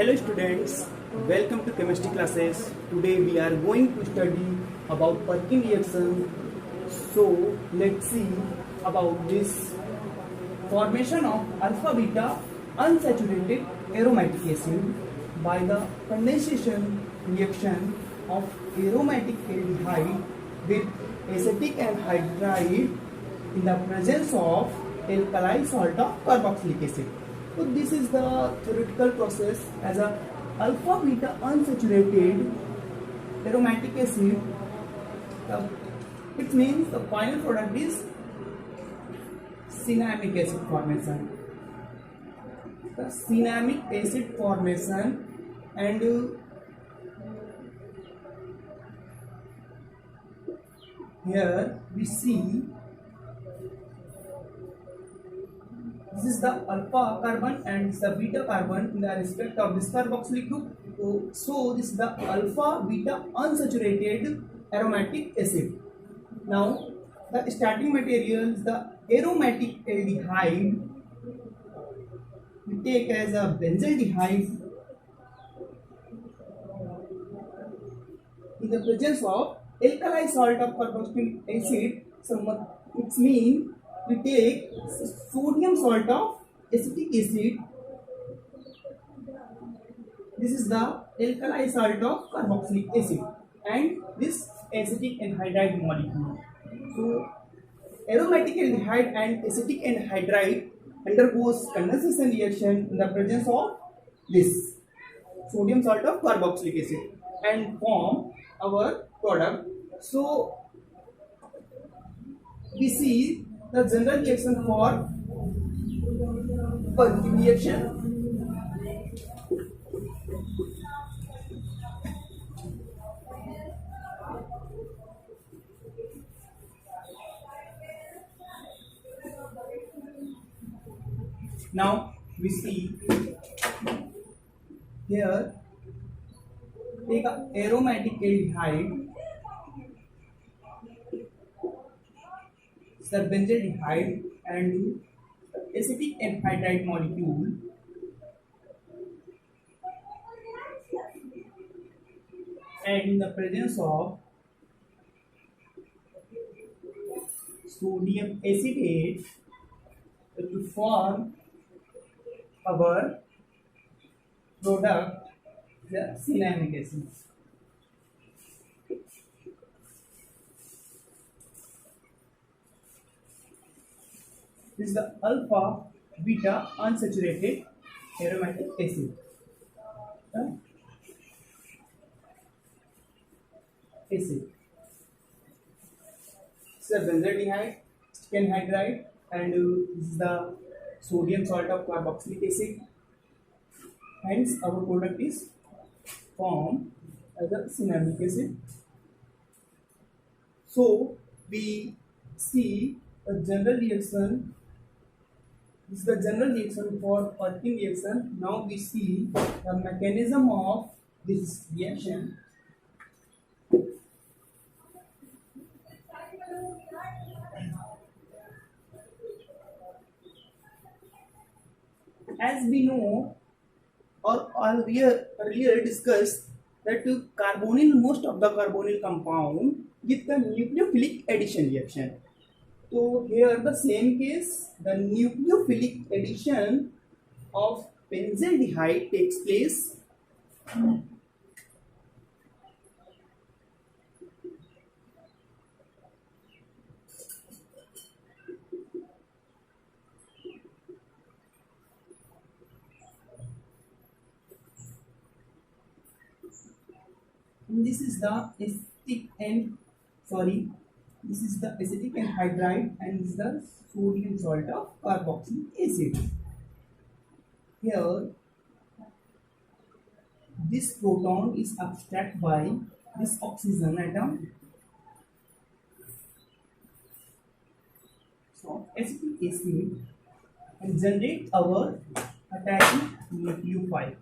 Hello students, welcome to chemistry classes. Today we are going to study about Perkin reaction. So let's see about this formation of alpha beta unsaturated aromatic acid by the condensation reaction of aromatic aldehyde with acetic anhydride in the presence of alkali salt of carboxylic acid. So this is the theoretical process as a alpha beta unsaturated aromatic acid. It means the final product is cinnamic acid formation. The cinnamic acid formation, and here we see this is the alpha carbon and this is the beta carbon in the respect of this carboxylic group. So this is the alpha beta unsaturated aromatic acid. Now the starting material is the aromatic aldehyde. We take as a benzaldehyde in the presence of alkali salt of carboxylic acid. So it means we take sodium salt of acetic acid. This is the alkali salt of carboxylic acid and this acetic anhydride molecule. So aromatic aldehyde and acetic anhydride undergoes condensation reaction in the presence of this sodium salt of carboxylic acid and form our product. So we see the general reaction for Perkin reaction. Now we see here, take a aromatic aldehyde, the benzaldehyde and acetic anhydride molecule, and in the presence of sodium acetate to form our product, the cinnamic acid. This is the alpha beta unsaturated aromatic acid. Acid. This is the benzaldehyde, anhydride, and this is the sodium salt of carboxylic acid. Hence, our product is formed as a cinnamic acid. So, we see a general reaction. This is the general reaction for Perkin reaction. Now we see the mechanism of this reaction. As we know or earlier discussed that carbonyl, most of the carbonyl compound with the nucleophilic addition reaction. So here the same case, the nucleophilic addition of benzaldehyde takes place. And this is the acetic anhydride and this is the sodium salt of carboxylic acid. Here this proton is abstracted by this oxygen atom. So acetic acid and generate our attaching nucleophile.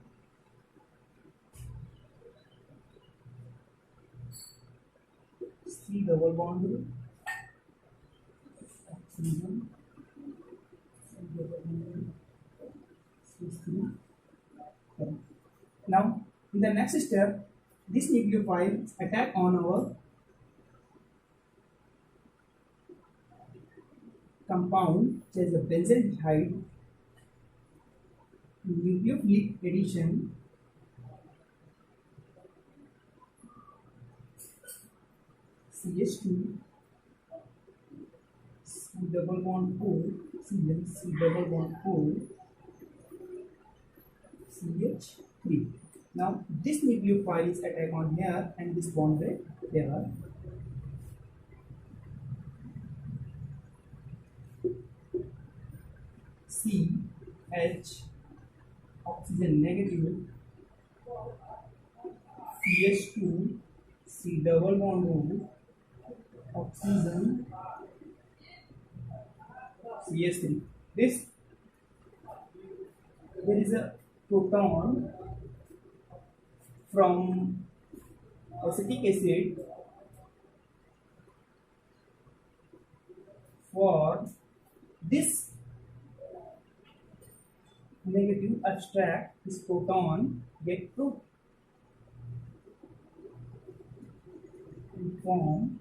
C double bond group, oxygen, C double bond group, C3, Now, in the next step, this nucleophile attack on our compound, which is the benzaldehyde nucleophilic addition CH2 C double bond O Cl C double bond O CH3. Now this nucleophile is attack on here and this bond rate there. C H oxygen negative CH2 C double bond O oxygen CH3. This there is a proton from acetic acid for this negative abstract, this proton get to form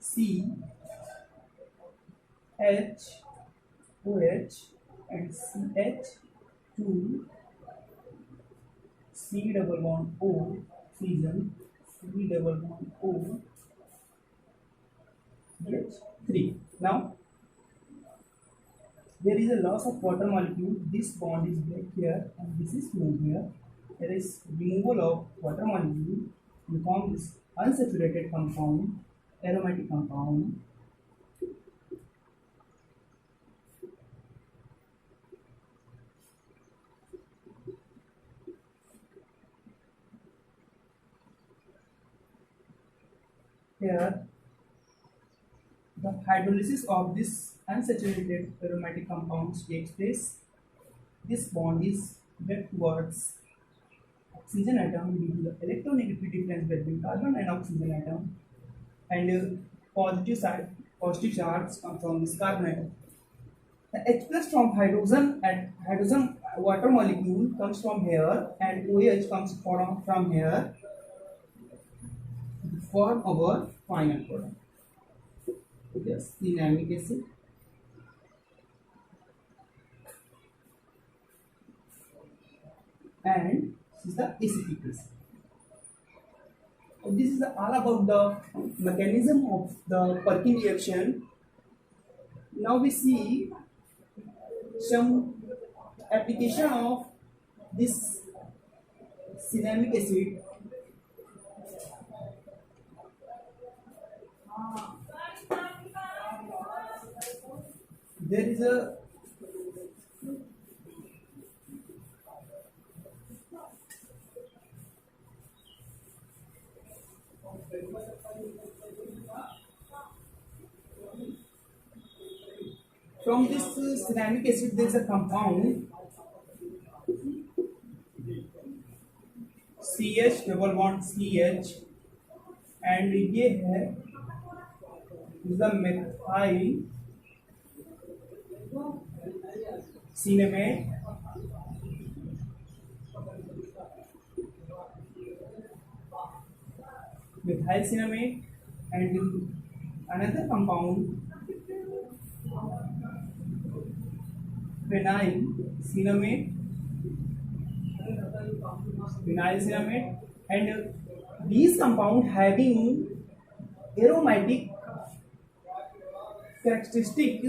C H OH and CH2 C double bond O fusion C double bond O CH3. Now there is a loss of water molecule. This bond is back here and this is moved here. There is removal of water molecule to form this unsaturated compound, aromatic compound. Here the hydrolysis of this unsaturated aromatic compounds takes place. This bond is back towards oxygen atom due to the electronegativity difference between carbon and oxygen atom, and positive charge comes from this carbon atom. The H plus from hydrogen and hydrogen water molecule comes from here and OH comes from here to form our final product. Yes, cinnamic acid. And this is the acetic acid. This is all about the mechanism of the Perkin reaction. Now we see some application of this cinnamic acid. There is a from this cinnamic acid there is a compound CH double bond CH and ये है the methyl cinnamate and another compound phenyl cinnamate and these compound having aromatic characteristic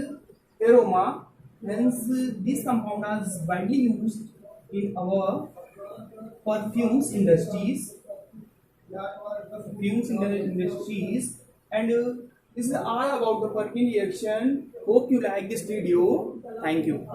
aroma. Hence, this compound is widely used in our perfumes industries. And this is all about the Perkin reaction. Hope you like this video. Thank you.